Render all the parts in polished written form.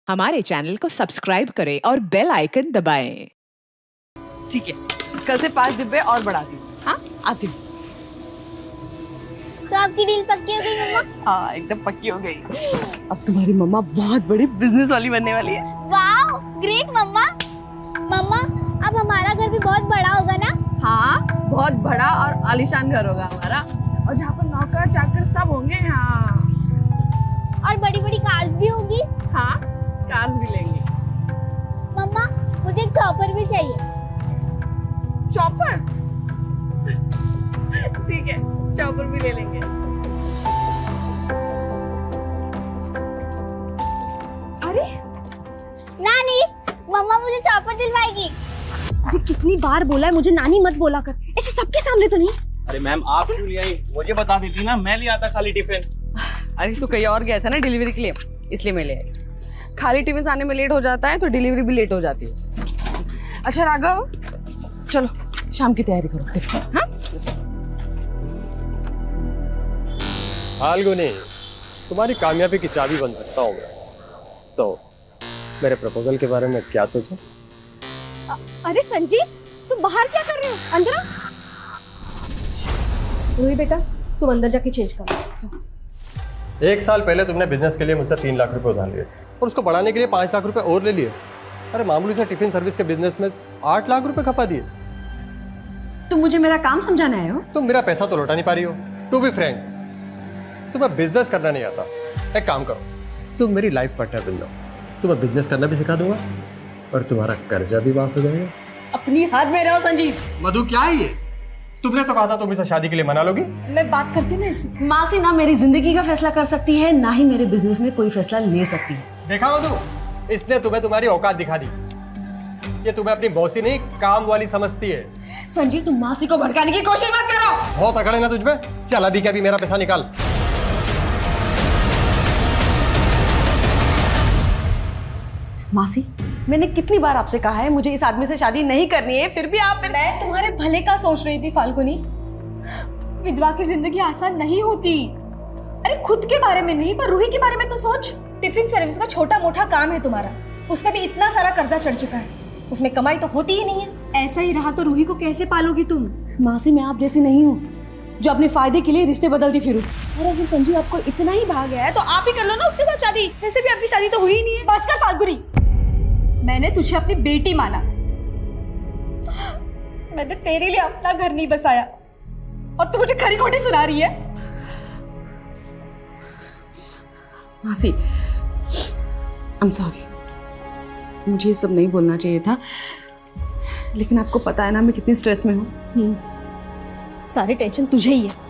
हमारे चैनल को सब्सक्राइब करें और बेल आइकन दबाएं। ठीक है, कल से 5 डिब्बे और बढ़ा दी। हाँ, आती हूँ। तो आपकी डील पक्की हो गई मम्मा? हाँ, एकदम पक्की हो गई। अब तुम्हारी मम्मा बहुत बड़ी बिजनेस वाली बनने वाली है। वाओ, ग्रेट मम्मा। मम्मा, अब हमारा घर भी बहुत बड़ा होगा ना? हाँ, बहुत बड़ा और आलीशान घर होगा हमारा, और जहाँ पर नौकर चाकर सब होंगे। हाँ, और बड़ी बड़ी कार्स भी होगी। हाँ, कार्स भी लेंगे। मम्मा, मुझे एक चॉपर भी चाहिए। चॉपर? ठीक है, चॉपर भी ले लेंगे। अरे नानी, मम्मा मुझे चॉपर दिलवाएगी। जी कितनी बार बोला है मुझे नानी मत बोला कर, ऐसे सबके सामने तो नहीं। अरे मैम, आप क्यों ले आई? मुझे बता देती ना, मैं ले आता खाली टिफिन। अरे तू कहीं और गया था ना डिलीवरी के लिए, इसलिए मैं ले आई। खाली टिफिन आने में लेट हो जाता है तो डिलीवरी भी लेट हो जाती है। अच्छा राघव, चलो शाम की तैयारी करो टिफिन। हाँ, फाल्गुनी, तुम्हारी कामयाबी की चाबी बन सकता हूँ मैं। तो मेरे प्रपोजल के बारे में क्या सोचा? अरे संजीव, तुम बाहर क्या कर रहे हो? अंदर आओ। रोही बेटा, तुम अंदर जाके चेंज करो। 1 साल पहले तुमने बिजनेस के लिए मुझसे 3 लाख रुपए उधार लिए और उसको बढ़ाने के लिए 5 लाख रुपए और ले लिए। अरे मामूली से टिफिन सर्विस के बिजनेस में 8 लाख रुपए खपा दिए। तुम मुझे मेरा काम समझाना है हो? तुम मेरा पैसा तो लौटा नहीं पा रही हो। टू बी फ्रैंक, तुम्हें बिजनेस करना नहीं आता। एक काम करो, तुम मेरी लाइफ पार्टनर बन जाओ, तुम्हें बिजनेस करना भी सिखा दूंगा और तुम्हारा कर्जा भी माफ हो जाएगा। अपनी हाथ में रहो संजीव। मधु, क्या है ये? तुमने तो कहा था तुम इसे शादी के लिए मना लोगी। मैं बात करती ना इससे। माँ से ना मेरी जिंदगी का फैसला कर सकती है, ना ही मेरे बिजनेस में कोई फैसला ले सकती है। देखा मधु, इसने तुम्हें तुम्हारी औकात दिखा दी। ये तुम्हें अपनी बॉसी नहीं, काम वाली समझती है। संजीव, तुम मासी को भड़काने की कोशिश मत करो। बहुत अकड़ है ना तुझमें। चल अभी क्या भी मेरा पैसा निकाल। मासी, मैंने कितनी बार आपसे कहा है मुझे इस आदमी से शादी नहीं करनी है, फिर भी आप। मैं तुम्हारे भले का सोच रही थी फाल्गुनी। विधवा की जिंदगी आसान नहीं होती। अरे खुद के बारे में नहीं, पर रूही के बारे में तो सोच। टिफिन सर्विस का छोटा मोटा काम है तुम्हारा, उसमें भी इतना सारा कर्जा चढ़ चुका है, उसमें कमाई तो होती ही नहीं है। ऐसा ही रहा तो रूही को कैसे पालोगी तुम? मासी, मैं आप जैसी नहीं हूँ जो अपने फायदे के लिए रिश्ते बदलती फिरूं। अरे अगर संजीव आपको इतना ही भाग गया है तो आप ही कर लो ना उसके साथ शादी। वैसे भी आपकी शादी तो हुई ही नहीं है। बस कर फाल्गुनी, मैंने तुझे अपनी बेटी माना, मैंने तेरे लिए अपना घर नहीं बसाया और तू मुझे खरी खोटी सुना रही है। मासी, आई एम सॉरी, मुझे ये सब नहीं बोलना चाहिए था, लेकिन आपको पता है ना मैं कितनी स्ट्रेस में हूँ। सारी टेंशन तुझे ही है।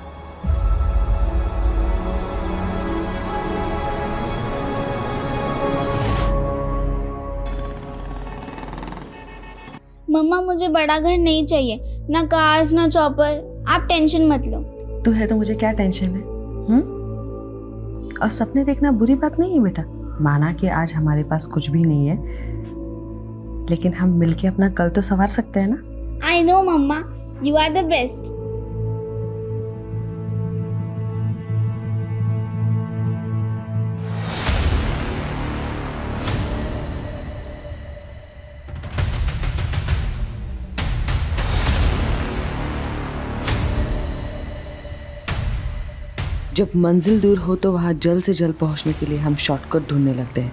मम्मा, मुझे बड़ा घर नहीं चाहिए, ना कार्स ना चॉपर। आप टेंशन मत लो। तू है तो मुझे क्या टेंशन है? और सपने देखना बुरी बात नहीं है बेटा। माना कि आज हमारे पास कुछ भी नहीं है, लेकिन हम मिलके अपना कल तो संवार सकते हैं ना। I know mama, you are the best. जब मंजिल दूर हो तो वहाँ जल्द से जल्द पहुँचने के लिए हम शॉर्टकट ढूंढने लगते हैं,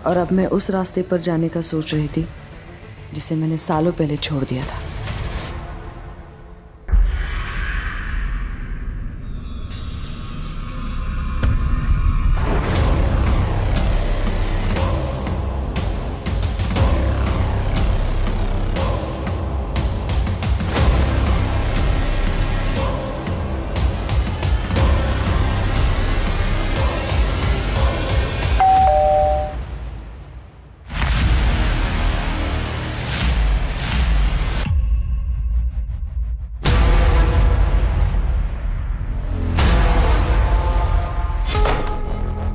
और अब मैं उस रास्ते पर जाने का सोच रही थी जिसे मैंने सालों पहले छोड़ दिया था।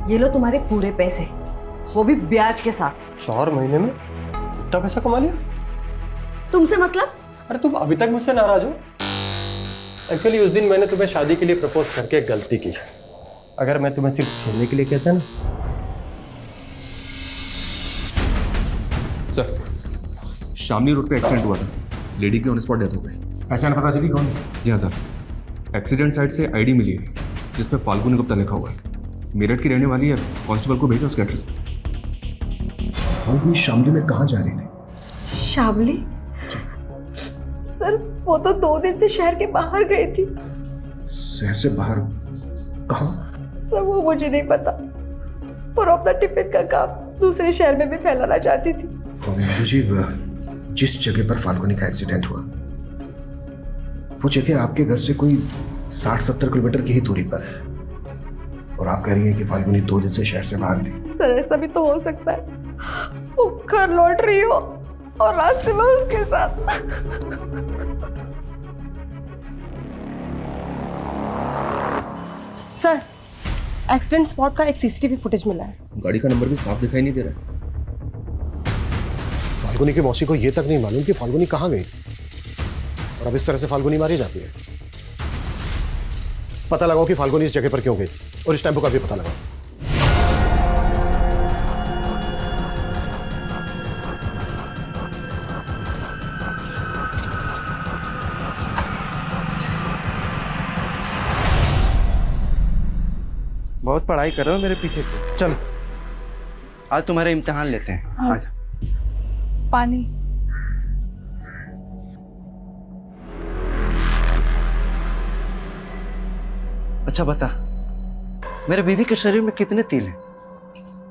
ये लो तुम्हारे पूरे पैसे, वो भी ब्याज के साथ। 4 महीने में इतना पैसा कमा लिया? तुमसे मतलब? अरे तुम अभी तक मुझसे नाराज हो? एक्चुअली उस दिन मैंने तुम्हें शादी के लिए प्रपोज करके एक गलती की। अगर मैं तुम्हें सिर्फ सोने के लिए कहता ना सर, शामली रोड पे एक्सीडेंट हुआ था। लेडी की ऑन स्पॉट डेथ हो गई। पहचान पता चली कौन? जी हाँ सर, एक्सीडेंट साइट से आईडी मिली है जिस पे फाल्गुनी गुप्ता लिखा हुआ है। मेरठ की रहने वाली है। कांस्टेबल को भेजा उसके एड्रेस पे। फाल्गुनी शामली में कहाँ जा रही थी? शामली? सर वो तो 2 दिन से शहर के बाहर गई थी। शहर से बाहर कहाँ? सर वो मुझे नहीं पता, पर अपना टिफिन का काम दूसरे शहर में भी फैलाना चाहती थी। मुझे जिस जगह पर फाल्गुनी का एक्सीडेंट हुआ वो जगह आपके घर से कोई 60-70 किलोमीटर की ही दूरी पर है, और आप कह रही हैं कि फाल्गुनी 2 दिन से शहर से बाहर थी। सर ऐसा भी तो हो सकता है वो घर लौट रही हो और रास्ते में उसके साथ। सर, एक्सीडेंट स्पॉट का एक सीसीटीवी फुटेज मिला है। गाड़ी का नंबर भी साफ दिखाई नहीं दे रहा है। फाल्गुनी की मौसी को ये तक नहीं मालूम कि फाल्गुनी कहाँ गई, और अब इस तरह से फाल्गुनी मारी जाती है। पता लगाओ कि फाल्गुनी इस जगह पर क्यों गई थी, और इस टेम्पो का भी पता लगाओ। बहुत पढ़ाई कर रहे हो मेरे पीछे से। चलो आज तुम्हारा इम्तिहान लेते हैं। आजा। पानी। अच्छा बता, मेरे बीवी के शरीर में कितने तिल हैं?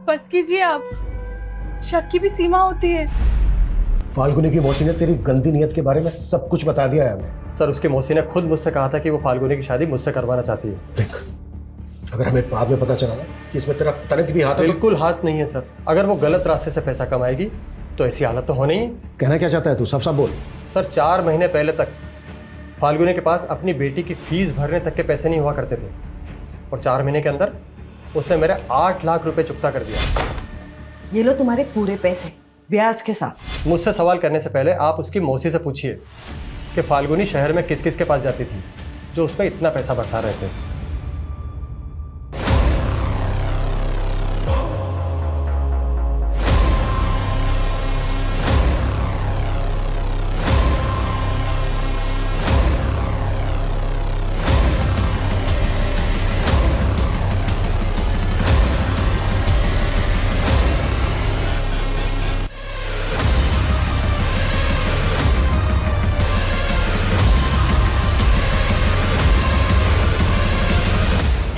बस कीजिए आप, शक की भी सीमा होती है। फाल्गुनी की मौसी ने तेरी गंदी नीयत के बारे में सब कुछ बता दिया है हमें। सर उसकी मौसी ने खुद मुझसे कहा था कि वो फाल्गुनी की शादी मुझसे करवाना चाहती है। देख, अगर हमें बाद में पता चला ना कि इसमें तेरा तनिक भी हाथ है, बिल्कुल हाथ नहीं है सर। अगर वो गलत रास्ते से पैसा कमाएगी तो ऐसी हालत तो होनी ही। कहना क्या चाहता है तू? सब बोल। सर 4 महीने पहले तक फाल्गुनी के पास अपनी बेटी की फीस भरने तक के पैसे नहीं हुआ करते थे, और 4 महीने के अंदर उसने मेरे 8 लाख रुपए चुकता कर दिया। ये लो तुम्हारे पूरे पैसे ब्याज के साथ। मुझसे सवाल करने से पहले आप उसकी मौसी से पूछिए कि फाल्गुनी शहर में किस किस के पास जाती थी जो उस पर इतना पैसा बरसा रहे थे।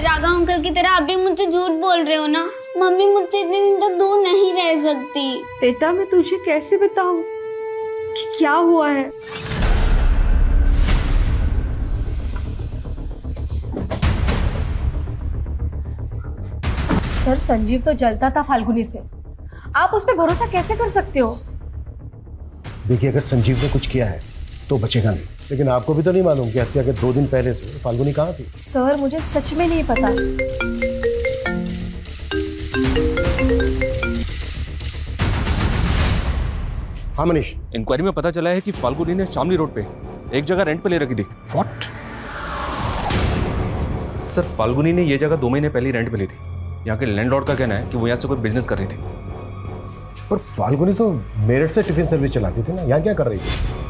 राघव अंकल की तरह आप भी मुझसे झूठ बोल रहे हो ना। मम्मी मुझसे इतने दिन तक दूर नहीं रह सकती। बेटा मैं तुझे कैसे बताऊं कि क्या हुआ है? सर संजीव तो जलता था फाल्गुनी से, आप उस पर भरोसा कैसे कर सकते हो? देखिए, अगर संजीव ने कुछ किया है तो बचेगा नहीं, लेकिन आपको भी तो नहीं मालूम कि हत्या के 2 दिन पहले से फाल्गुनी कहाँ थी। सर मुझे सच में नहीं पता। हाँ मनीष। इंक्वायरी में पता चला है कि फाल्गुनी ने शामली रोड पे एक जगह रेंट पे ले रखी थी। व्हाट? सर, फाल्गुनी ने ये जगह 2 महीने पहले रेंट पे ली थी। यहाँ के लैंडलॉर्ड का कहना है कि वो यहाँ से कोई बिजनेस कर रही थी। पर फाल्गुनी तो मेरठ से टिफिन सर्विस चलाती थी ना, यहाँ क्या कर रही थी?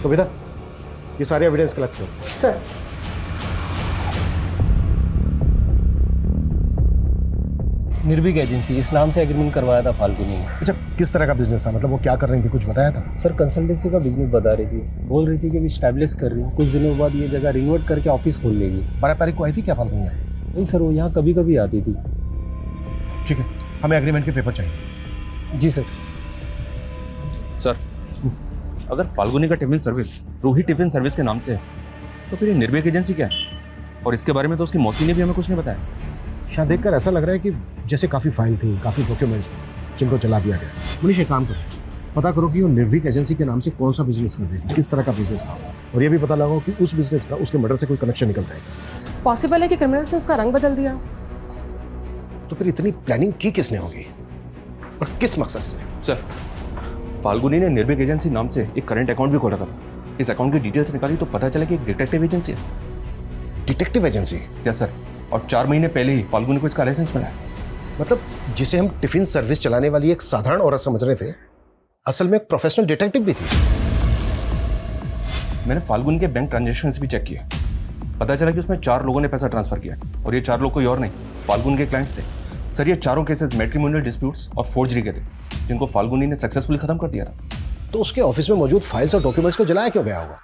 तो बेटा ये सारे एविडेंस कलेक्ट करो। सर निर्भीक एजेंसी इस नाम से एग्रीमेंट करवाया था फाल्गुनी ने। अच्छा, किस तरह का बिजनेस था? मतलब वो क्या कर रही थी, कुछ बताया था? सर कंसल्टेंसी का बिजनेस बता रही थी। बोल रही थी कि स्टैब्लिश कर रही हूँ, कुछ दिनों बाद ये जगह रिनोवेट करके ऑफिस खोल लेगी। 12 तारीख को आई थी क्या फाल्गुनी? नहीं सर, वो यहाँ कभी कभी आती थी। ठीक है, हमें एग्रीमेंट के पेपर चाहिए। जी सर। सर, अगर फाल्गुनी का tiffin service Ruhi tiffin service के नाम से है तो फिर ये निर्भीक एजेंसी क्या है? और इसके बारे में तो उसकी मौसी ने भी हमें कुछ नहीं बताया। शायद देखकर ऐसा लग रहा है कि जैसे काफ़ी फाइल थी, काफ़ी डॉक्यूमेंट्स थे जिनको जला दिया गया। मनीष, एक काम करो, पता करो कि वो निर्भीक एजेंसी के नाम से कौन सा बिजनेस कर रही थी, किस तरह का बिजनेस था, और ये भी पता लगाओ कि उस बिजनेस का उसके मर्डर से कोई कनेक्शन निकलता है। पॉसिबल है कि क्रिमिनल्स ने उसका रंग बदल दिया। तो फिर इतनी प्लानिंग की किसने होगी और किस मकसद से? सर, फाल्गुनी ने निर्भीक एजेंसी नाम से एक करंट अकाउंट भी खोल रखा था। इस अकाउंट की डिटेल्स निकाली तो पता चला कि एक डिटेक्टिव एजेंसी है। Detective agency? यस सर, और 4 महीने पहले ही फाल्गुनी को इसका लाइसेंस मिला है। मतलब जिसे हम टिफिन सर्विस चलाने वाली एक साधारण औरत समझ रहे थे, असल में एक प्रोफेशनल डिटेक्टिव भी थी। मैंने फाल्गुनी के बैंक ट्रांजेक्शन्स भी चेक किए। पता चला कि उसमें 4 लोगों ने पैसा ट्रांसफर किया और ये 4 लोग कोई और नहीं, फाल्गुनी के क्लाइंट्स थे। सर, ये चारों केसेस मैट्रिमोनियल डिस्प्यूट्स और फोर्जरी के थे, जिनको फाल्गुनी ने सक्सेसफुली खत्म कर दिया था। तो उसके ऑफिस में मौजूद फाइल्स और डॉक्यूमेंट्स को जलाया क्यों गया होगा?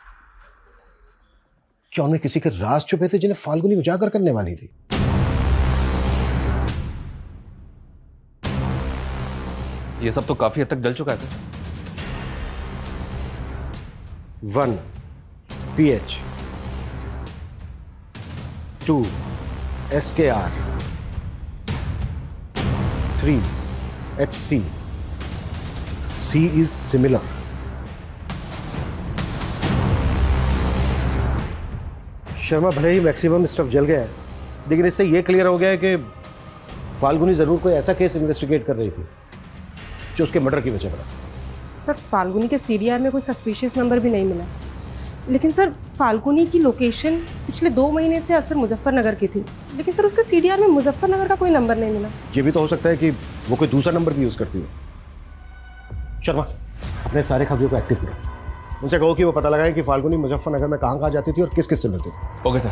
क्या उनमें किसी के राज छुपे थे जिन्हें फाल्गुनी उजागर करने वाली थी? ये सब तो काफी हद तक जल चुका है sir. 1 PH 2 SKR 3 HC C is similar। Sharma, भले ही मैक्सिमम स्टफ जल गया है, लेकिन इससे ये क्लियर हो गया है कि फाल्गुनी जरूर कोई ऐसा केस इन्वेस्टिगेट कर रही थी जो उसके मर्डर की वजह बना। सर, फाल्गुनी के सीडीआर में कोई सस्पिशियस नंबर भी नहीं मिला, लेकिन सर फाल्गुनी की लोकेशन पिछले 2 महीने से अक्सर मुजफ्फरनगर की थी, लेकिन सर उसके सीडीआर में मुजफ्फरनगर का कोई नंबर नहीं मिला। ये भी तो हो सकता है कि वो कोई दूसरा नंबर भी यूज करती हो। शर्मा, अपने सारे खबरों को एक्टिव करो, उनसे कहो कि वो पता लगाएं कि फाल्गुनी मुजफ्फरनगर में कहाँ जाती थी और किस किस से मिलती थी। Okay sir.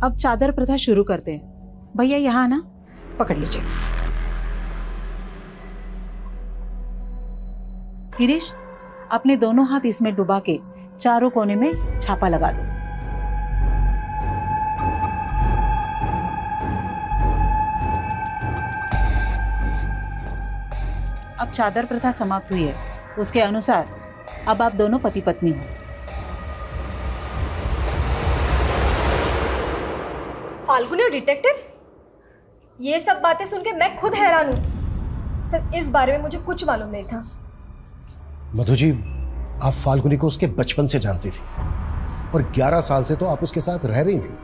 अब चादर प्रथा शुरू करते हैं। भैया यहाँ ना, पकड़ लीजिए। गिरीश, अपने दोनों हाथ इसमें डुबा के चारों कोने में छापा लगा दो। अब चादर प्रथा समाप्त हुई है, उसके अनुसार अब आप दोनों पति पत्नी हो। फाल्गुनी और डिटेक्टिव, ये सब बातें सुन के मैं खुद हैरान हूँ। सर, इस बारे में मुझे कुछ मालूम नहीं था। मधु जी, आप फाल्गुनी को उसके बचपन से जानती थी और 11 साल से तो आप उसके साथ रह रही थी।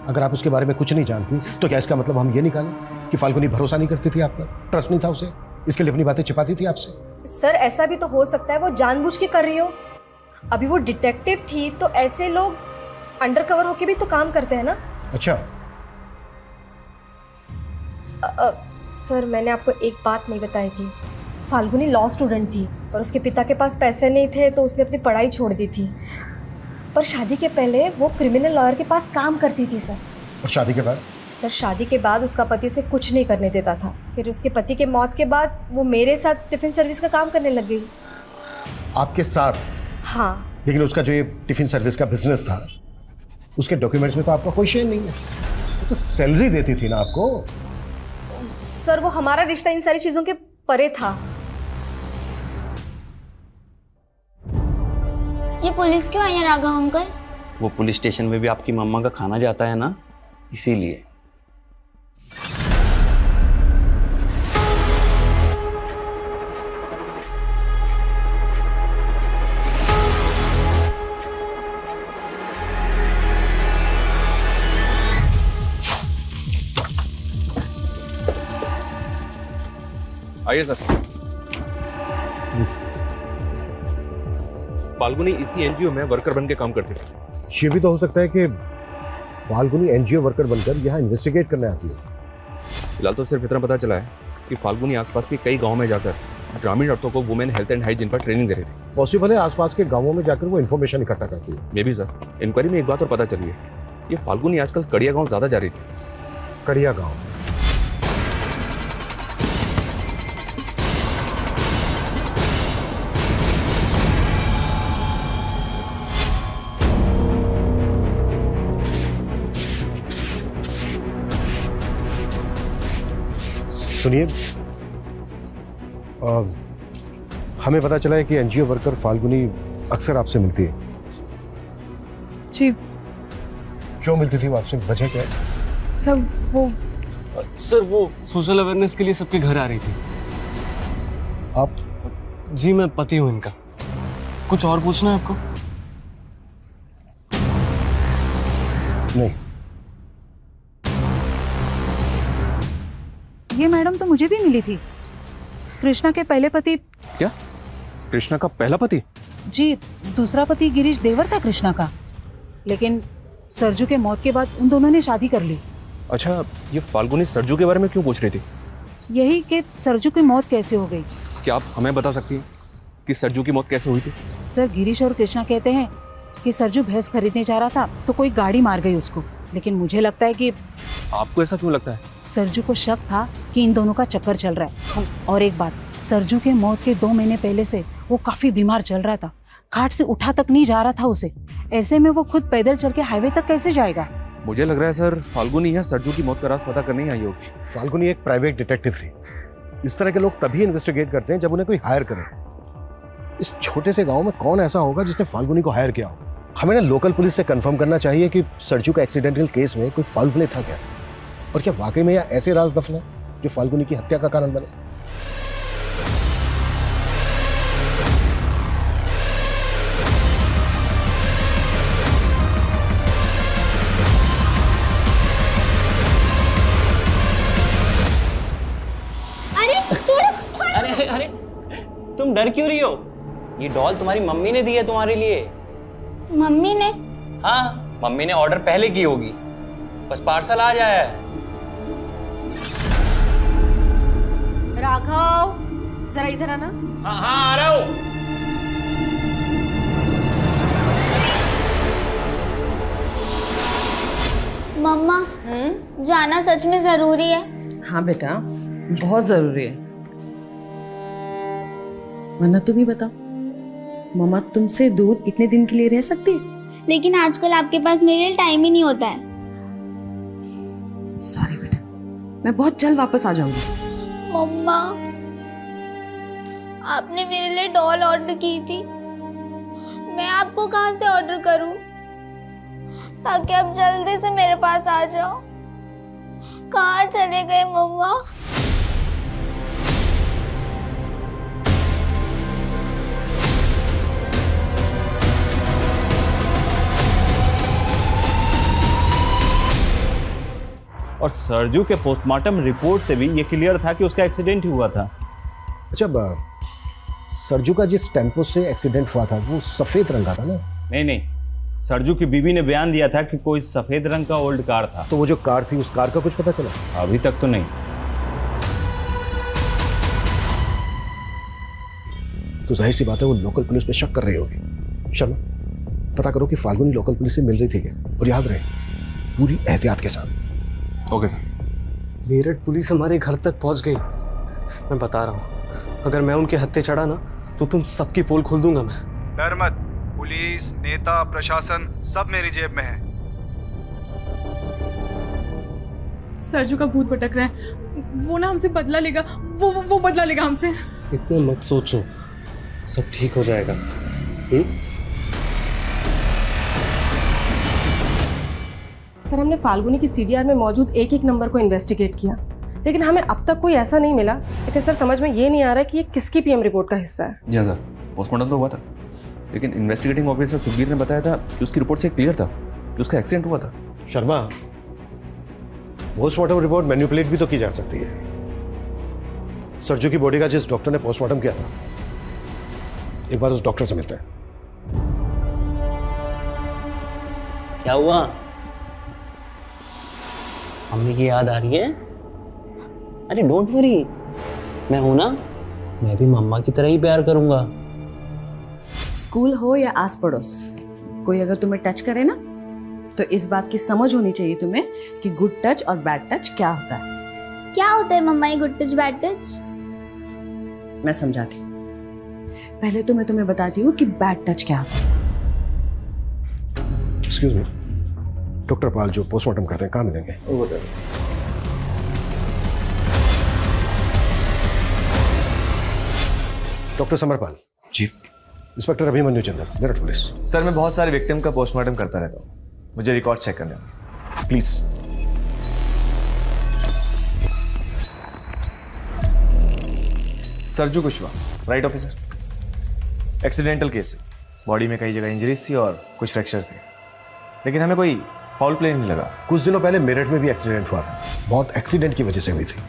अगर आप उसके बारे में कुछ नहीं जानती तो क्या इसका मतलब हम ये निकालें कि फाल्गुनी भरोसा नहीं करती थी आप पर, ट्रस्ट नहीं था उसे, इसके लिए अपनी बातें छिपाती थी आपसे? सर, ऐसा भी तो हो सकता है वो जानबूझ के कर रही हो। अभी वो डिटेक्टिव थी तो ऐसे लोग अंडरकवर होके भी तो काम करते हैं ना। अच्छा। सर, मैंने आपको एक बात नहीं बताई थी। फाल्गुनी लॉ स्टूडेंट थी और उसके पिता के पास पैसे नहीं थे तो उसने अपनी पढ़ाई छोड़ दी थी। पर शादी के पहले वो क्रिमिनल लॉयर के पास काम करती थी सर। और शादी के बाद? सर, शादी के बाद उसका पति उसे कुछ नहीं करने देता था। फिर उसके पति के मौत के बाद वो मेरे साथ टिफिन सर्विस का काम करने लग गई। आपके साथ? हाँ। लेकिन उसका जो ये टिफिन सर्विस का बिजनेस था, उसके डॉक्यूमेंट्स में तो आपका कोई शेयर नहीं है। वो तो सैलरी देती थी ना आपको। सर, वो हमारा रिश्ता इन सारी चीजों के परे था। ये पुलिस क्यों आई है राघव अंकल? वो पुलिस स्टेशन में भी आपकी मम्मा का खाना जाता है ना, इसीलिए। आइए सर। फाल्गुनी इसी एनजीओ में वर्कर बन के काम करती थी। ये भी तो हो सकता है कि फाल्गुनी एनजीओ वर्कर बनकर यहाँ इन्वेस्टिगेट करने आती है। फिलहाल तो सिर्फ इतना पता चला है कि फाल्गुनी आसपास के कई गांव में जाकर ग्रामीण औरतों को वुमेन हेल्थ एंड हाइजीन पर ट्रेनिंग दे रही थी। पॉसिबल है आसपास के गांवों में जाकर वो इन्फॉर्मेशन इकट्ठा करती है। May be sir. इंक्वायरी में एक बात और पता चली है, ये फाल्गुनी आजकल कड़िया गांव ज्यादा जा रही थी। कड़िया गांव? सुनिए, हमें पता चला है कि एनजीओ वर्कर फाल्गुनी अक्सर आपसे मिलती है। जी। क्यों मिलती थी वो आपसे, वजह क्या है? सर वो सोशल अवेयरनेस के लिए सबके घर आ रही थी। आप? जी, मैं पति हूँ इनका। कुछ और पूछना है आपको? नहीं। ये मैडम तो मुझे भी मिली थी। कृष्णा के पहले पति। क्या? कृष्णा का पहला पति? जी, दूसरा पति गिरीश देवर था कृष्णा का, लेकिन सरजू के मौत के बाद उन दोनों ने शादी कर ली। अच्छा, ये फाल्गुनी सरजू के बारे में क्यों पूछ रही थी? यही कि सरजू की मौत कैसे हो गई। क्या आप हमें बता सकती हैं कि सरजू की मौत कैसे हुई थी? सर, गिरीश और कृष्णा कहते हैं कि सरजू भैंस खरीदने जा रहा था तो कोई गाड़ी मार गई उसको, लेकिन मुझे लगता है कि आपको ऐसा क्यों लगता है? सरजू को शक था कि इन दोनों का चक्कर चल रहा है। और एक बात, सरजू के मौत के 2 महीने पहले से वो काफी बीमार चल रहा था, खाट से उठा तक नहीं जा रहा था उसे। ऐसे में वो खुद पैदल चल के हाईवे तक कैसे जाएगा? मुझे लग रहा है सर, फाल्गुनी या सरजू की मौत का राज पता करने ही आई होगी। फाल्गुनी एक प्राइवेट डिटेक्टिव थी। इस तरह के लोग तभी इन्वेस्टिगेट करते हैं जब उन्हें कोई हायर करे। इस छोटे से गांव में कौन ऐसा होगा जिसने फाल्गुनी को हायर किया हो? हमें ना लोकल पुलिस से कंफर्म करना चाहिए कि सरजू का एक्सीडेंटल केस में कोई फाउल प्ले था क्या, और क्या वाकई में या ऐसे राज दफन है जो फाल्गुनी की हत्या का कारण बने। अरे अरे, तुम डर क्यों रही हो? ये डॉल तुम्हारी मम्मी ने दी है तुम्हारे लिए। मम्मी ने? हाँ, मम्मी ने ऑर्डर पहले की होगी, बस पार्सल आ जाया है। राघव, जरा इधर आना। हाँ हाँ, आ रहा हूँ। मम्मा, जाना सच में जरूरी है? हाँ बेटा, बहुत जरूरी है। वरना तुम ही बताओ, मम्मा तुमसे दूर इतने दिन के लिए रह सकती? लेकिन आजकल आपके पास मेरे लिए टाइम ही नहीं होता है। सॉरी बेटा, मैं बहुत जल्द वापस आ जाऊंगी। मम्मा, आपने मेरे लिए डॉल ऑर्डर की थी, मैं आपको कहाँ से ऑर्डर करूं ताकि आप जल्दी से मेरे पास आ जाओ? कहाँ चले गए मम्मा? और सरजू के पोस्टमार्टम रिपोर्ट से भी ये क्लियर था कि उसका एक्सीडेंट ही हुआ था। अच्छा, सरजू का जिस टेम्पो से एक्सीडेंट हुआ था वो सफेद रंग का था ना? नहीं, सरजू की बीवी ने बयान दिया था कि कोई सफेद रंग का ओल्ड कार था। तो वो जो कार थी उस कार का कुछ पता चला? अभी तक तो नहीं। तो जाहिर सी बात है वो लोकल पुलिस पे शक कर रही होगी। शर्मा, पता करो कि फाल्गुनी लोकल पुलिस से मिल रही थी क्या, और याद रहे पूरी एहतियात के साथ। Okay sir. मेरठ पुलिस हमारे घर तक पहुंच गई। मैं बता रहा हूँ, अगर मैं उनके हत्थे चढ़ा ना तो तुम सबकी पोल खोल दूंगा मैं। डर मत, पुलिस, नेता, प्रशासन सब मेरी जेब में है। सरजू का भूत भटक रहा है, वो ना हमसे बदला लेगा, वो बदला लेगा हमसे। इतना मत सोचो, सब ठीक हो जाएगा। सर, हमने फाल्गुनी की सीडीआर में मौजूद एक नंबर को इन्वेस्टिगेट किया, लेकिन हमें अब तक कोई ऐसा नहीं मिला। लेकिन सर, समझ में ये नहीं आ रहा कि ये किसकी पीएम रिपोर्ट का हिस्सा है। जी हाँ सर, पोस्टमार्टम तो हुआ था, लेकिन इन्वेस्टिगेटिंग ऑफिसर सुखबीर ने बताया था कि उसकी रिपोर्ट से क्लियर था कि उसका एक्सीडेंट हुआ था। शर्मा, पोस्टमार्टम रिपोर्ट मैनिपुलेट भी तो की जा सकती है। सरजू की बॉडी का जिस डॉक्टर ने पोस्टमार्टम किया था, एक बार उस डॉक्टर से मिलते हैं। क्या हुआ? मम्मी की याद आ रही है? अरे डोंट वरी, मैं हूं ना, मैं भी मम्मा की तरह ही प्यार करूंगा। स्कूल हो या आस पड़ोस, कोई अगर तुम्हें टच करे ना तो इस बात की समझ होनी चाहिए तुम्हें कि गुड टच और बैड टच क्या होता है। क्या होता है मम्मा ये गुड टच बैड टच? मैं समझाती हूँ। पहले तो मैं तुम्हें बताती हूँ कि बैड टच क्या होता है। एक्सक्यूज मी, डॉक्टर पाल जो पोस्टमार्टम करते हैं कहाँ मिलेंगे? डॉक्टर समरपाल जी। इंस्पेक्टर अभिमन्यु चंद्र, मेरठ पुलिस। सर, मैं बहुत सारे विक्टिम का पोस्टमार्टम करता रहता हूँ, मुझे रिकॉर्ड चेक करने होंगे please. Sarju Kushwaha, right officer. Accidental case है, बॉडी में कई जगह इंजरीज थी और कुछ फ्रैक्चर्स थे, लेकिन हमें कोई फाउल प्ले नहीं लगा। कुछ दिनों पहले मेरठ में भी एक्सीडेंट हुआ था, बहुत एक्सीडेंट की वजह से हुई थी,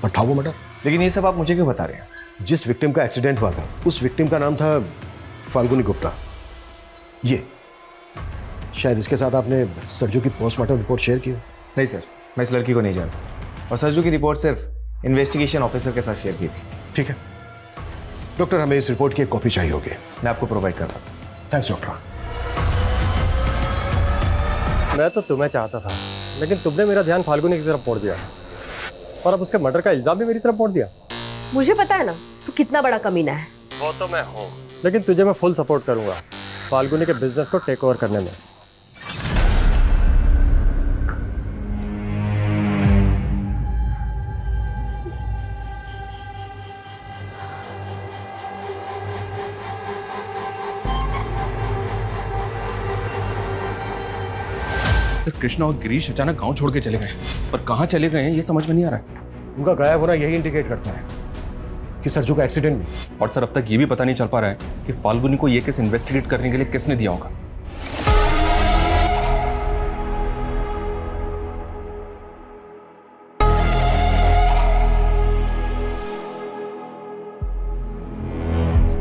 पर था वो मर्डर। लेकिन ये सब आप मुझे क्यों बता रहे हैं? जिस विक्टिम का एक्सीडेंट हुआ था उस विक्टिम का नाम था फाल्गुनी गुप्ता, ये शायद इसके साथ आपने सरजू की पोस्टमार्टम रिपोर्ट शेयर की हो। नहीं सर, मैं इस लड़की को नहीं जानता, और सरजू की रिपोर्ट सिर्फ इन्वेस्टिगेशन ऑफिसर के साथ शेयर की थी। ठीक है डॉक्टर, हमें इस रिपोर्ट की एक कॉपी चाहिए होगी। मैं आपको प्रोवाइड कर रहा हूँ। Thanks doctor. मैं तो तुम्हें चाहता था, लेकिन तुमने मेरा ध्यान फाल्गुनी की तरफ मोड़ दिया और अब उसके मर्डर का इल्जाम भी मेरी तरफ मोड़ दिया। मुझे पता है ना तू कितना बड़ा कमीना है। वो तो मैं हूँ, लेकिन तुझे मैं फुल सपोर्ट करूंगा फाल्गुनी के बिजनेस को टेक ओवर करने में। कृष्णा और गिरीश अचानक गांव छोड़ के चले गए, पर कहां चले गए हैं ये समझ में नहीं आ रहा है। उनका गायब होना यही इंडिकेट करता है कि सरजू का एक्सीडेंट नहीं। और सर अब तक ये भी पता नहीं चल पा रहा है कि फाल्गुनी को ये केस इन्वेस्टिगेट करने के लिए किसने दिया होगा।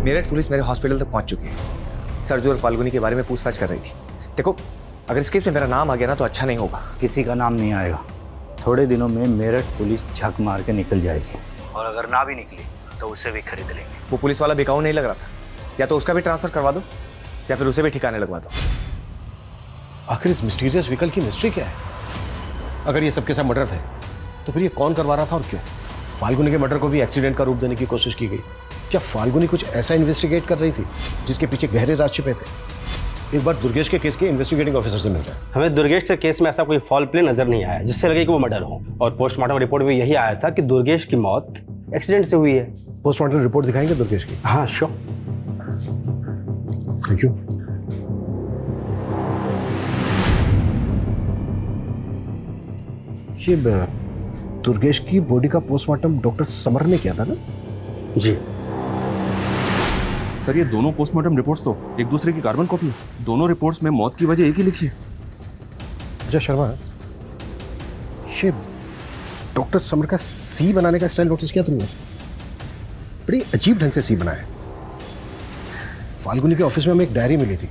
मेरठ पुलिस मेरे हॉस्पिटल तक पहुंच चुकी है। सरजू और फाल्गुनी के बारे में पूछताछ कर रही थी। देखो, अगर इस केस में मेरा नाम आ गया ना तो अच्छा नहीं होगा। किसी का नाम नहीं आएगा। थोड़े दिनों में मेरठ पुलिस झक मार के निकल जाएगी, और अगर ना भी निकली तो उसे भी खरीद लेंगे। वो पुलिस वाला बिकाऊ नहीं लग रहा था, या तो उसका भी ट्रांसफर करवा दो या फिर उसे भी ठिकाने लगवा दो। आखिर इस मिस्टीरियस व्हीकल की मिस्ट्री क्या है? अगर ये सबके सब मर्डर थे तो फिर ये कौन करवा रहा था और क्यों? फाल्गुनी के मर्डर को भी एक्सीडेंट का रूप देने की कोशिश की गई। क्या फाल्गुनी कुछ ऐसा इन्वेस्टिगेट कर रही थी जिसके पीछे गहरे राज छिपे थे? एक बार दुर्गेश के केस के इन्वेस्टिगेटिंग ऑफिसर से मिलता है। हमें दुर्गेश के केस में ऐसा कोई फॉल प्ले नजर नहीं आया जिससे लगे कि वो मर्डर हो, और पोस्टमार्टम रिपोर्ट में यही आया था कि दुर्गेश की मौत एक्सीडेंट से हुई है। पोस्टमार्टम रिपोर्ट दिखाएंगे दुर्गेश की? हाँ श्योर। Thank you. ये दुर्गेश की बॉडी का पोस्टमार्टम डॉक्टर समर ने किया था ना? जी सर, ये दोनों पोस्टमार्टम रिपोर्ट्स तो एक दूसरे की कार्बन कॉपी है। दोनों रिपोर्ट्स में मौत की वजह एक ही लिखी है। अच्छा शर्मा, ये डॉक्टर समर का सी बनाने का स्टाइल नोटिस किया तुमने? बड़ी अजीब ढंग से सी बनाया। फाल्गुनी के ऑफिस में हमें एक डायरी मिली थी,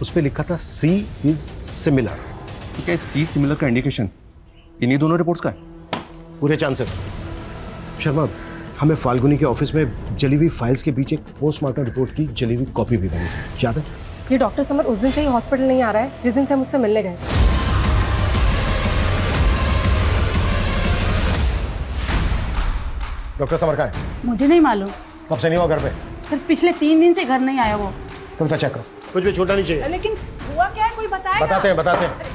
उस पर लिखा था सी इज सिमिलर। क्या सी सिमिलर का इंडिकेशन इन्हीं दोनों रिपोर्ट्स का है? पूरे चांसेस। शर्मा, हमें फाल्गुनी के ऑफिस में जली हुई फाइल्स के बीच एक पोस्टमार्टम रिपोर्ट की जली हुई कॉपी भी बनी थी, याद है? ये डॉक्टर समर उस दिन से ही हॉस्पिटल नहीं आ रहा है जिस दिन से हम उससे मिलने गए। डॉक्टर समर कहाँ है? मुझे नहीं मालूम। कब से नहीं हुआ घर पे? सर पिछले 3 दिन से घर नहीं आया वो। कविता चेक करो, कुछ भी छोटा नहीं चाहिए। लेकिन हुआ क्या है, कोई बताएगा? बताते हैं।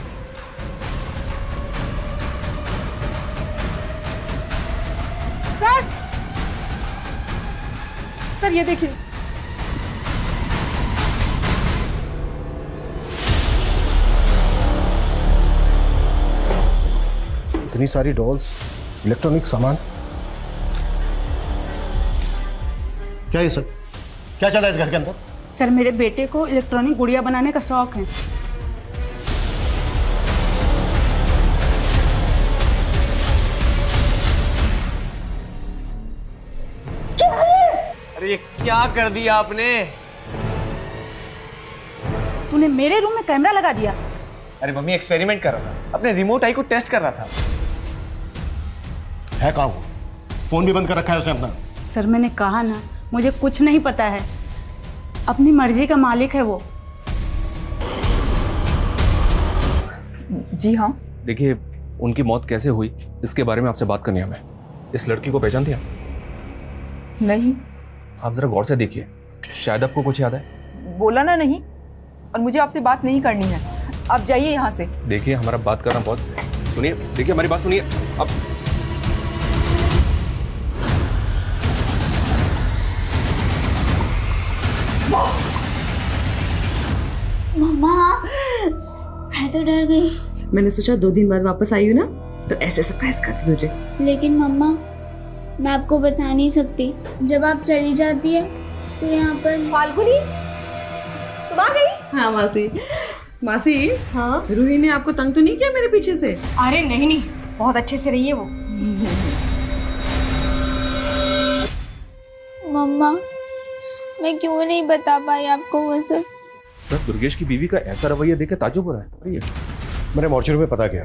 सर ये देखिए, इतनी सारी डॉल्स, इलेक्ट्रॉनिक सामान, क्या ये सब क्या चल रहा है इस घर के अंदर? सर मेरे बेटे को इलेक्ट्रॉनिक गुड़िया बनाने का शौक है। अरे ये क्या कर दिया आपने? तूने मेरे रूम में कैमरा लगा दिया। अरे मम्मी एक्सपेरिमेंट कर रहा था, अपने रिमोट आई को टेस्ट कर रहा था। है कहाँ वो? फोन भी बंद कर रखा है उसने अपना। सर मैंने कहा ना, मुझे कुछ नहीं पता है। अपनी मर्जी का मालिक है वो। जी हाँ। देखिए, उनकी मौत कैसे हुई इसके बारे में आपसे बात करनी है हमें। इस लड़की को पहचानते हैं? नहीं। आप जरा गौर से देखिए, शायद आपको कुछ याद है। बोला ना नहीं, और मुझे आपसे बात नहीं करनी है। आप जाइए यहाँ से। देखिए, हमारा बात करना बहुत, सुनिए, देखिए हमारी बात सुनिए। अब मम्मा, मैं तो डर गई। मैंने सोचा 2 दिन बाद वापस आई हूँ ना, तो ऐसे सरप्राइज करती तुझे। लेकिन मम्मा, मैं आपको बता नहीं सकती। जब आप चली जाती है तो यहाँ पर फाल्गुनी, तुम आ गई? हाँ मासी। हाँ रूही ने आपको तंग तो नहीं किया मेरे पीछे से? अरे नहीं, बहुत अच्छे से रही है वो। मम्मा, मैं क्यों नहीं बता पाई आपको वो सब? सर दुर्गेश की बीवी का ऐसा रवैया देख के ताज्जुब हो रहा है। अरे ये मैंने मॉर्चरी में पता किया,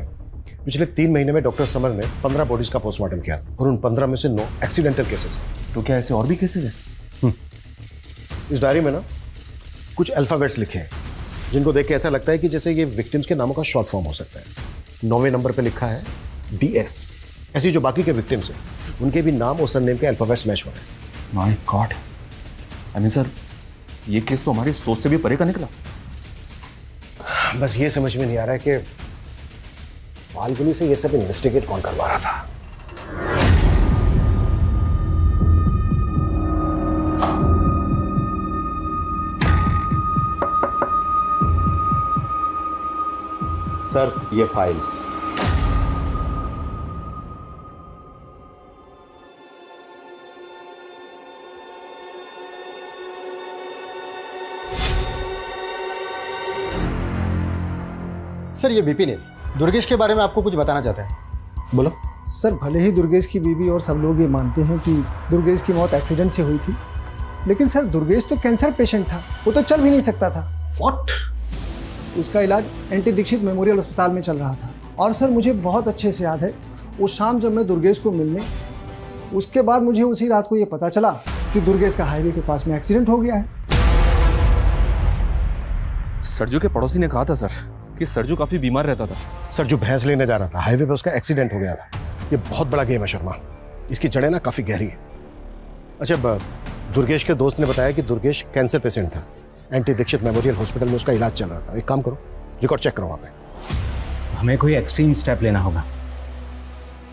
पिछले 3 महीने में डॉक्टर समर ने 15 बॉडीज का पोस्टमार्टम किया और उन 15 में से 9 एक्सीडेंटल केसेस हैं। तो क्या ऐसे और भी केसेस हैं? इस डायरी में ना कुछ अल्फाबेट्स लिखे हैं जिनको देख के ऐसा लगता है कि जैसे ये विक्टिम्स के नामों का शॉर्ट फॉर्म हो सकता है। 9वें नंबर पे लिखा है DS। ऐसी जो बाकी के विक्टिम्स हैं उनके भी नाम और सरनेम के अल्फाबेट्स मैच हो रहे हैं। माय गॉड, अनिल सर ये केस तो हमारी सोच से भी परे का निकला। बस ये समझ में नहीं आ रहा है कि फाल्गुनी से ये सब इन्वेस्टिगेट कौन करवा रहा था। सर ये फाइल। सर ये विपिन है, दुर्गेश के बारे में आपको कुछ बताना चाहता है। बोलो। सर भले ही दुर्गेश की बीवी और सब लोग ये मानते हैं कि दुर्गेश की मौत एक्सीडेंट से हुई थी, लेकिन सर दुर्गेश तो कैंसर पेशेंट था, वो तो चल भी नहीं सकता था। व्हाट? उसका इलाज एनटी दीक्षित मेमोरियल अस्पताल में चल रहा था। और सर मुझे बहुत अच्छे से याद है उस शाम जब मैं दुर्गेश को मिलने, उसके बाद मुझे उसी रात को ये पता चला कि दुर्गेश का हाईवे के पास में एक्सीडेंट हो गया है। सरजू के पड़ोसी ने कहा था सर कि सरजू काफी बीमार रहता था। सरजू भैंस लेने जा रहा था, हाईवे पे उसका एक्सीडेंट हो गया था। ये बहुत बड़ा गेम है शर्मा, इसकी जड़ें ना काफी गहरी है। अच्छा, दुर्गेश के दोस्त ने बताया कि दुर्गेश कैंसर पेशेंट था, एनटी दीक्षित मेमोरियल हॉस्पिटल में उसका इलाज चल रहा था। एक काम करो, रिकॉर्ड चेक करो वहाँ पे। हमें कोई एक्सट्रीम स्टेप लेना होगा।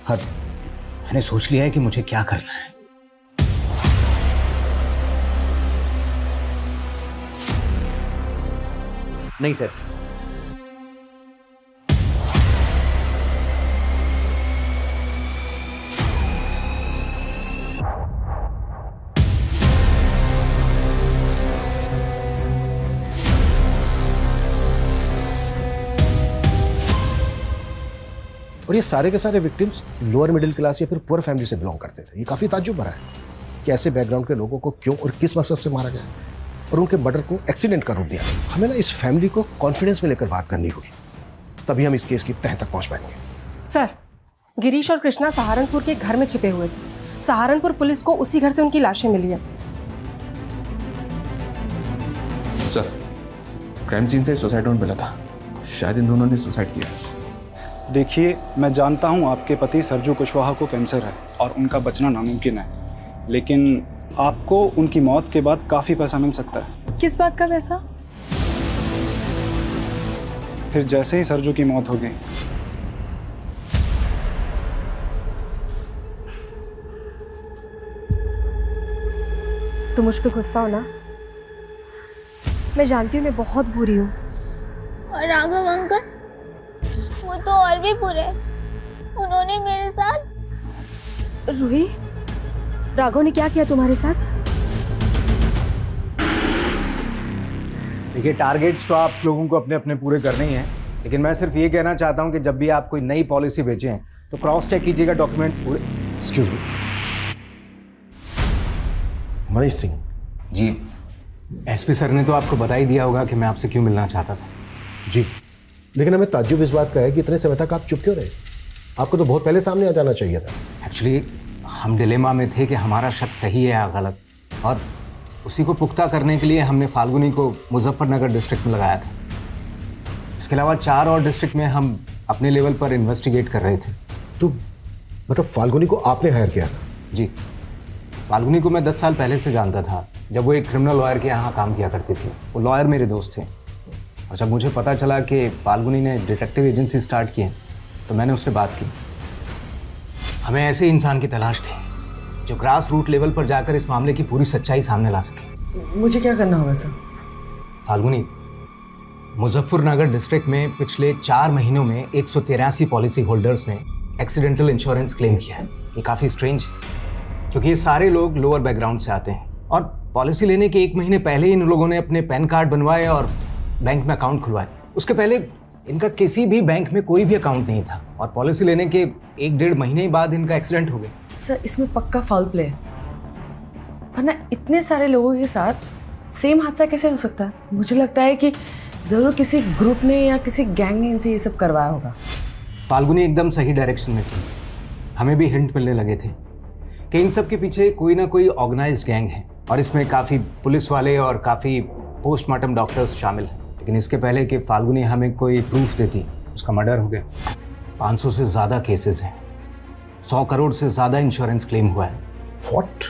हाँ, मैंने सोच लिया है कि मुझे क्या करना है। नहीं सर, और ये सारे के सारे विक्टिम्स लोअर मिडिल क्लास या फिर पुअर फैमिली से बिलोंग करते थे। ये काफ़ी ताज्जुब भरा है कि ऐसे बैकग्राउंड के लोगों को क्यों और किस मकसद से मारा गया और उनके मर्डर को एक्सीडेंट का रूप दिया। हमें ना इस फैमिली को कॉन्फिडेंस में लेकर बात करनी होगी, तभी हम इस केस की तह तक पहुंच पाएंगे। सर, गिरीश और कृष्णा सहारनपुर के घर में छिपे हुए थे। सहारनपुर पुलिस को उसी घर से उनकी लाशें मिली हैं। सर क्राइम सीन से सुसाइड नोट मिला था, शायद इन दोनों ने सुसाइड किया। देखिए, मैं जानता हूं आपके पति सरजू कुशवाहा को कैंसर है और उनका बचना नामुमकिन है, लेकिन आपको उनकी मौत के बाद काफ़ी पैसा मिल सकता है। किस बात का पैसा? फिर जैसे ही सरजू की मौत हो गई, तुम मुझ पे गुस्सा हो ना? मैं जानती हूँ मैं बहुत बुरी हूँ। और राघव अंकल, वो तो और भी बुरे। उन्होंने मेरे साथ। रूही, राघव ने क्या किया तुम्हारे साथ? देखिए, टारगेट्स तो आप लोगों को अपने अपने पूरे करने ही हैं, लेकिन मैं सिर्फ ये कहना चाहता हूँ कि जब भी आप कोई नई पॉलिसी भेजें तो क्रॉस चेक कीजिएगा डॉक्यूमेंट्स पूरे। Excuse me, Manish Singh ji. SP sir ने तो आपको बता ही दिया होगा कि मैं आपसे क्यों मिलना चाहता था। जी, लेकिन हमें ताज्जुब इस बात का है कि इतने समय तक आप चुप क्यों रहे? आपको तो बहुत पहले सामने आ जाना चाहिए था। एक्चुअली हम डिलेमा में थे कि हमारा शक सही है या गलत, और उसी को पुख्ता करने के लिए हमने फाल्गुनी को मुजफ्फरनगर डिस्ट्रिक्ट में लगाया था। इसके अलावा 4 और डिस्ट्रिक्ट में हम अपने लेवल पर इन्वेस्टिगेट कर रहे थे। तो मतलब फाल्गुनी को आपने हायर किया था? जी, फाल्गुनी को मैं 10 साल पहले से जानता था, जब वो एक क्रिमिनल लॉयर के यहाँ काम किया करती थी। वो लॉयर मेरे दोस्त थे, और जब मुझे पता चला कि फाल्गुनी ने डिटेक्टिव एजेंसी स्टार्ट की है तो मैंने उससे बात की। हमें ऐसे इंसान की तलाश थी जो ग्रास रूट लेवल पर जाकर इस मामले की पूरी सच्चाई सामने ला सके। मुझे क्या करना होगा सर? फाल्गुनी, मुजफ्फरनगर डिस्ट्रिक्ट में पिछले 4 महीनों में 183 पॉलिसी होल्डर्स ने एक्सीडेंटल इंश्योरेंस क्लेम किया है। ये काफ़ी स्ट्रेंज है, क्योंकि ये सारे लोग लोअर बैकग्राउंड से आते हैं, और पॉलिसी लेने के 1 महीने पहले ही इन लोगों ने अपने पैन कार्ड बनवाए और बैंक में अकाउंट खुलवाए। उसके पहले इनका किसी भी बैंक में कोई भी अकाउंट नहीं था, और पॉलिसी लेने के 1-1.5 महीने बाद इनका एक्सीडेंट हो गया। सर, इसमें पक्का फाउल प्ले है। वरना इतने सारे लोगों के साथ सेम हादसा कैसे हो सकता है? मुझे लगता है कि ज़रूर किसी ग्रुप ने या किसी गैंग ने इनसे ये सब करवाया होगा। फाल्गुनी एकदम सही डायरेक्शन में थी। हमें भी हिंट मिलने लगे थे कि इन सब के पीछे कोई ना कोई ऑर्गेनाइज्ड गैंग है और इसमें काफ़ी पुलिस वाले और काफ़ी पोस्टमार्टम डॉक्टर्स शामिल हैं। लेकिन इसके पहले कि फाल्गुनी हमें कोई प्रूफ देती, उसका मर्डर हो गया। 500 से ज़्यादा केसेस हैं, 100 करोड़ से ज़्यादा इंश्योरेंस क्लेम हुआ है। व्हाट?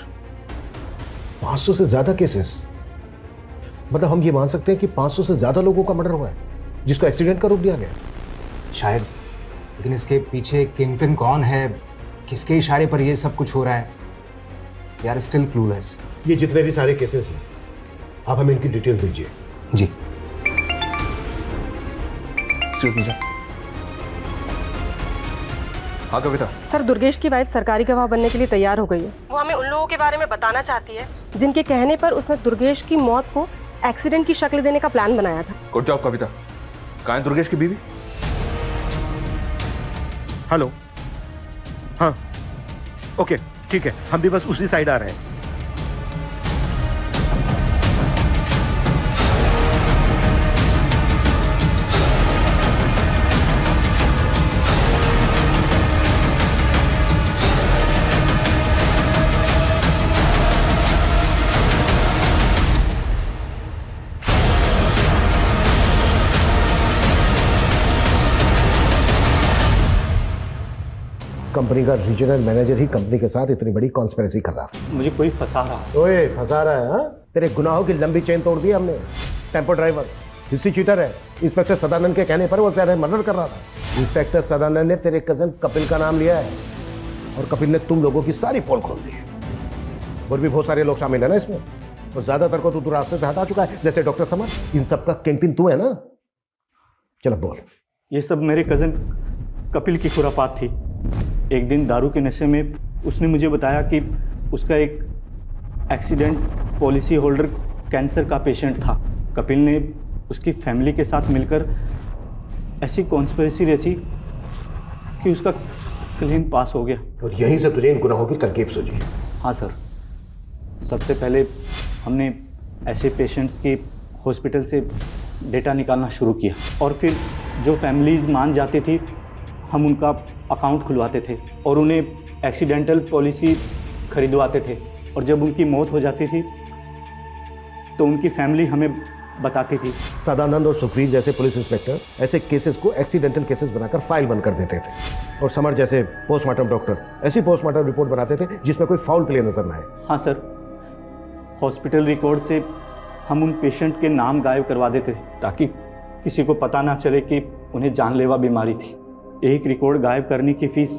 500 से ज़्यादा केसेस? मतलब हम ये मान सकते हैं कि 500 से ज़्यादा लोगों का मर्डर हुआ है जिसको एक्सीडेंट का रूप दिया गया? शायद, लेकिन इसके पीछे किंगपिन कौन है, किसके इशारे पर ये सब कुछ हो रहा है, यार स्टिल क्लूलेस। ये जितने भी सारे केसेस हैं, आप हमें इनकी डिटेल्स दीजिए। जी। हाँ कविता। सर, दुर्गेश की वाइफ सरकारी गवाह बनने के लिए तैयार हो गई है। वो हमें उन लोगों के बारे में बताना चाहती है जिनके कहने पर उसने दुर्गेश की मौत को एक्सीडेंट की शक्ल देने का प्लान बनाया था। गुड जॉब कविता। कहाँ है दुर्गेश की बीवी? हेलो। हाँ, ओके, ठीक है, हम भी बस उसी साइड आ रहे हैं। कंपनी का रीजनल मैनेजर ही कंपनी के साथ इतनी बड़ी कॉन्स्पिरेसी कर रहा है। मुझे कोई फंसा रहा है। ओए, फंसा रहा है? हाँ, तेरे गुनाहों की लंबी चेन तोड़ दी हमने। टेम्पो ड्राइवर, हिस्ट्री चीटर है। इंस्पेक्टर सदानंद के कहने पर वो तेरे मर्डर कर रहा था। इंस्पेक्टर सदानंद ने तेरे कजन कपिल का नाम लिया है और कपिल ने तुम लोगों की सारी पोल खोल दी है। और भी बहुत सारे लोग शामिल है ना इसमें, और ज्यादातर को तू रास्ते से हटा चुका है, जैसे डॉक्टर समर। इन सबका किंगपिन तू है ना? चलो बोल। ये सब मेरे कज़न कपिल की खुरापात थी। एक दिन दारू के नशे में उसने मुझे बताया कि उसका एक एक्सीडेंट पॉलिसी होल्डर कैंसर का पेशेंट था। कपिल ने उसकी फैमिली के साथ मिलकर ऐसी कॉन्स्पिरेसी रची कि उसका क्लेम पास हो गया। और यहीं से तुझे इन गुनाहों की तरकीब सूझी? हाँ सर, सबसे पहले हमने ऐसे पेशेंट्स की हॉस्पिटल से डेटा निकालना शुरू किया और फिर जो फैमिलीज़ मान जाती थी हम उनका अकाउंट खुलवाते थे और उन्हें एक्सीडेंटल पॉलिसी खरीदवाते थे। और जब उनकी मौत हो जाती थी तो उनकी फैमिली हमें बताती थी। सदानंद और सुखवीर जैसे पुलिस इंस्पेक्टर ऐसे केसेस को एक्सीडेंटल केसेस बनाकर फाइल बंद कर देते थे, और समर जैसे पोस्टमार्टम डॉक्टर ऐसी पोस्टमार्टम रिपोर्ट बनाते थे जिसमें कोई फाउल प्ले नजर न आए। हाँ सर, हॉस्पिटल रिकॉर्ड से हम उन पेशेंट के नाम गायब करवा देते थे ताकि किसी को पता ना चले कि उन्हें जानलेवा बीमारी थी। एक रिकॉर्ड गायब करने की फीस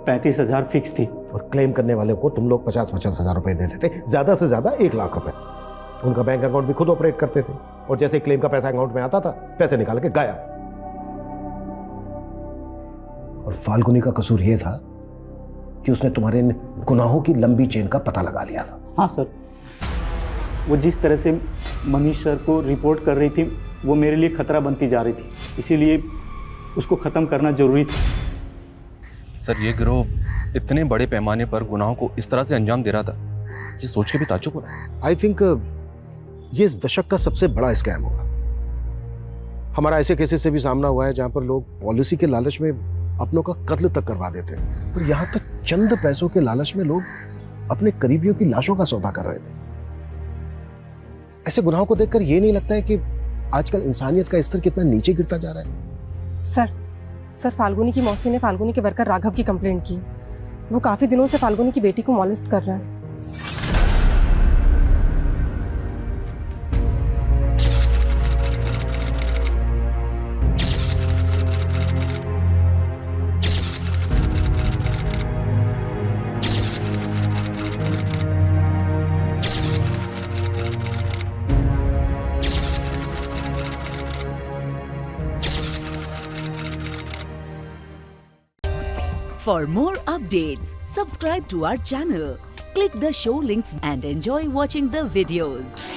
35,000 फिक्स थी और क्लेम करने वाले को तुम लोग 50-50 हजार रुपए देते थे, ज्यादा से ज्यादा 1 लाख रुपए। उनका बैंक अकाउंट भी खुद ऑपरेट करते थे और जैसे क्लेम का पैसा अकाउंट में आता था पैसे निकाल के गायब। और फाल्गुनी का कसूर यह था कि उसने तुम्हारे गुनाहों की लंबी चेन का पता लगा लिया था। हाँ सर, वो जिस तरह से मनीष सर को रिपोर्ट कर रही थी वो मेरे लिए खतरा बनती जा रही थी, इसीलिए उसको ख़त्म करना जरूरी था। सर, ये गिरोह इतने बड़े पैमाने पर गुनाहों को इस तरह से अंजाम दे रहा था, ये सोच के भी ताज्जुब हो रहा है। आई थिंक ये इस दशक का सबसे बड़ा स्कैम होगा। हमारा ऐसे केसेस से भी सामना हुआ है जहां पर लोग पॉलिसी के लालच में अपनों का कत्ल तक करवा देते हैं, और यहाँ तक चंद पैसों के लालच में लोग अपने करीबियों की लाशों का सौदा कर रहे थे। ऐसे गुनाहों को देखकर ये नहीं लगता है कि आजकल इंसानियत का स्तर कितना नीचे गिरता जा रहा है? सर, फाल्गुनी की मौसी ने फाल्गुनी के वर्कर राघव की कंप्लेंट की। वो काफी दिनों से फाल्गुनी की बेटी को मॉलेस्ट कर रहा है। For more updates, subscribe to our channel, click the show links and enjoy watching the videos.